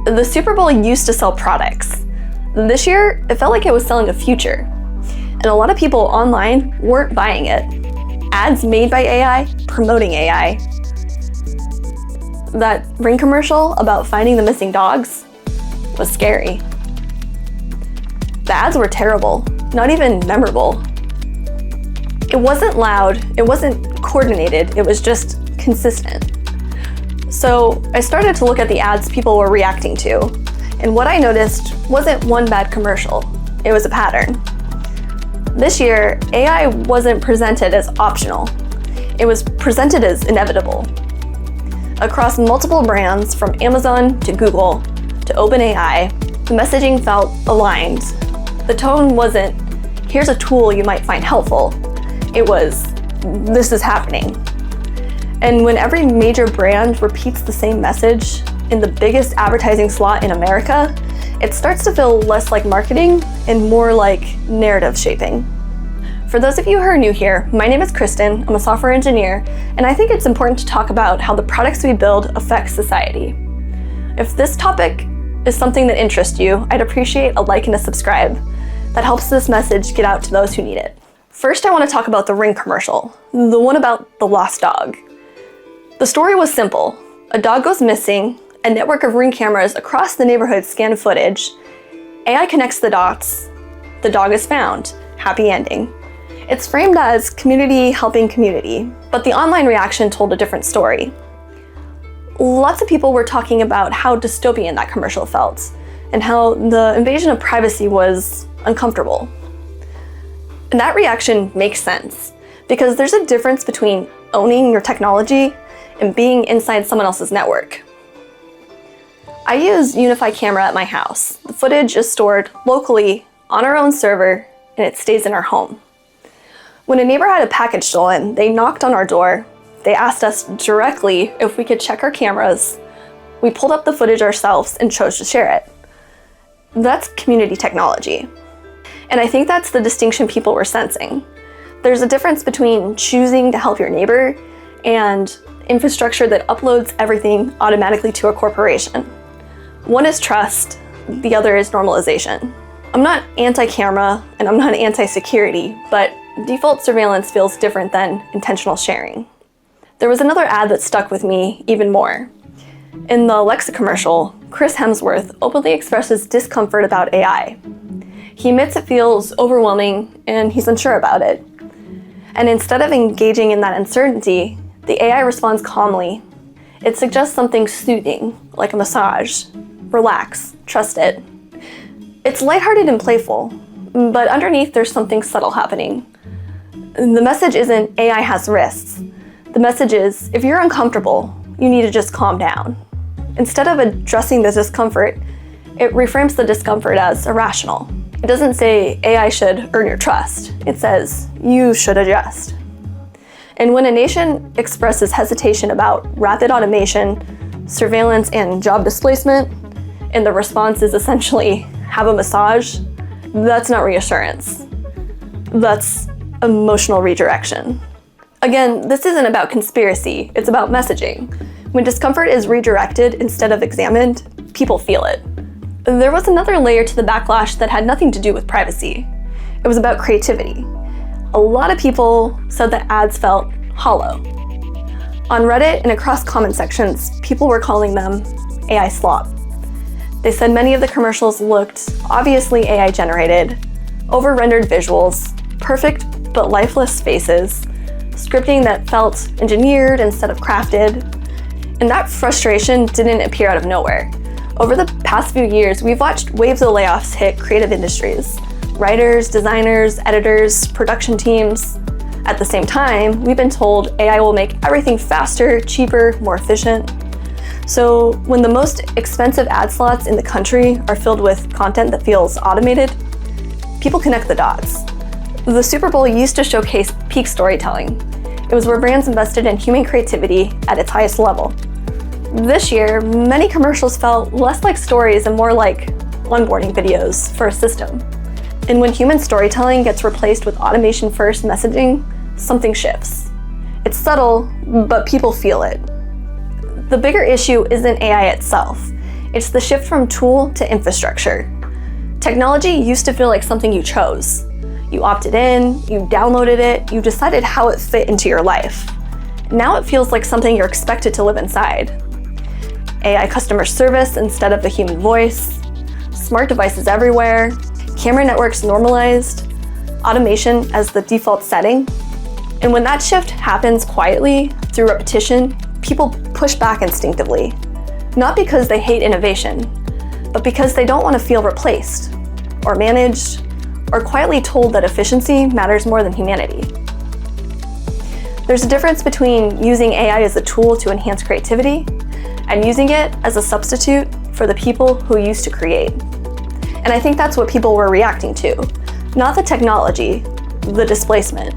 The Super Bowl used to sell products. This year, it felt like it was selling a future. And a lot of people online weren't buying it. Ads made by AI, promoting AI. That Ring commercial about finding the missing dogs was scary. The ads were terrible, not even memorable. It wasn't loud, it wasn't coordinated, it was just consistent. So I started to look at the ads people were reacting to, and what I noticed wasn't one bad commercial, it was a pattern. This year, AI wasn't presented as optional, it was presented as inevitable. Across multiple brands, from Amazon to Google to OpenAI, the messaging felt aligned. The tone wasn't, here's a tool you might find helpful. It was, this is happening. And when every major brand repeats the same message in the biggest advertising slot in America, it starts to feel less like marketing and more like narrative shaping. For those of you who are new here, my name is Kristen, I'm a software engineer, and I think it's important to talk about how the products we build affect society. If this topic is something that interests you, I'd appreciate a like and a subscribe. That helps this message get out to those who need it. First, I want to talk about the Ring commercial, the one about the lost dog. The story was simple. A dog goes missing, a network of Ring cameras across the neighborhood scan footage, AI connects the dots, the dog is found, happy ending. It's framed as community helping community, but the online reaction told a different story. Lots of people were talking about how dystopian that commercial felt, and how the invasion of privacy was uncomfortable. And that reaction makes sense, because there's a difference between owning your technology and being inside someone else's network. I use Unify Camera at my house. The footage is stored locally on our own server, and it stays in our home. When a neighbor had a package stolen, they knocked on our door. They asked us directly if we could check our cameras. We pulled up the footage ourselves and chose to share it. That's community technology. And I think that's the distinction people were sensing. There's a difference between choosing to help your neighbor and infrastructure that uploads everything automatically to a corporation. One is trust, the other is normalization. I'm not anti-camera and I'm not anti-security, but default surveillance feels different than intentional sharing. There was another ad that stuck with me even more. In the Alexa commercial, Chris Hemsworth openly expresses discomfort about AI. He admits it feels overwhelming and he's unsure about it. And instead of engaging in that uncertainty, the AI responds calmly. It suggests something soothing, like a massage. Relax, trust it. It's lighthearted and playful, but underneath there's something subtle happening. The message isn't AI has risks. The message is, if you're uncomfortable, you need to just calm down. Instead of addressing the discomfort, it reframes the discomfort as irrational. It doesn't say AI should earn your trust. It says you should adjust. And when a nation expresses hesitation about rapid automation, surveillance, and job displacement, and the response is essentially have a massage, that's not reassurance. That's emotional redirection. Again, this isn't about conspiracy, it's about messaging. When discomfort is redirected instead of examined, people feel it. There was another layer to the backlash that had nothing to do with privacy. It was about creativity. A lot of people said that ads felt hollow. On Reddit and across comment sections, people were calling them AI slop. They said many of the commercials looked obviously AI generated, over-rendered visuals, perfect but lifeless faces, scripting that felt engineered instead of crafted. And that frustration didn't appear out of nowhere. Over the past few years, we've watched waves of layoffs hit creative industries. Writers, designers, editors, production teams. At the same time, we've been told AI will make everything faster, cheaper, more efficient. So when the most expensive ad slots in the country are filled with content that feels automated, people connect the dots. The Super Bowl used to showcase peak storytelling. It was where brands invested in human creativity at its highest level. This year, many commercials felt less like stories and more like onboarding videos for a system. And when human storytelling gets replaced with automation-first messaging, something shifts. It's subtle, but people feel it. The bigger issue isn't AI itself. It's the shift from tool to infrastructure. Technology used to feel like something you chose. You opted in, you downloaded it, you decided how it fit into your life. Now it feels like something you're expected to live inside. AI customer service instead of the human voice, smart devices everywhere, camera networks normalized, automation as the default setting. And when that shift happens quietly, through repetition, people push back instinctively. Not because they hate innovation, but because they don't want to feel replaced, or managed, or quietly told that efficiency matters more than humanity. There's a difference between using AI as a tool to enhance creativity and using it as a substitute for the people who used to create. And I think that's what people were reacting to. Not the technology, the displacement.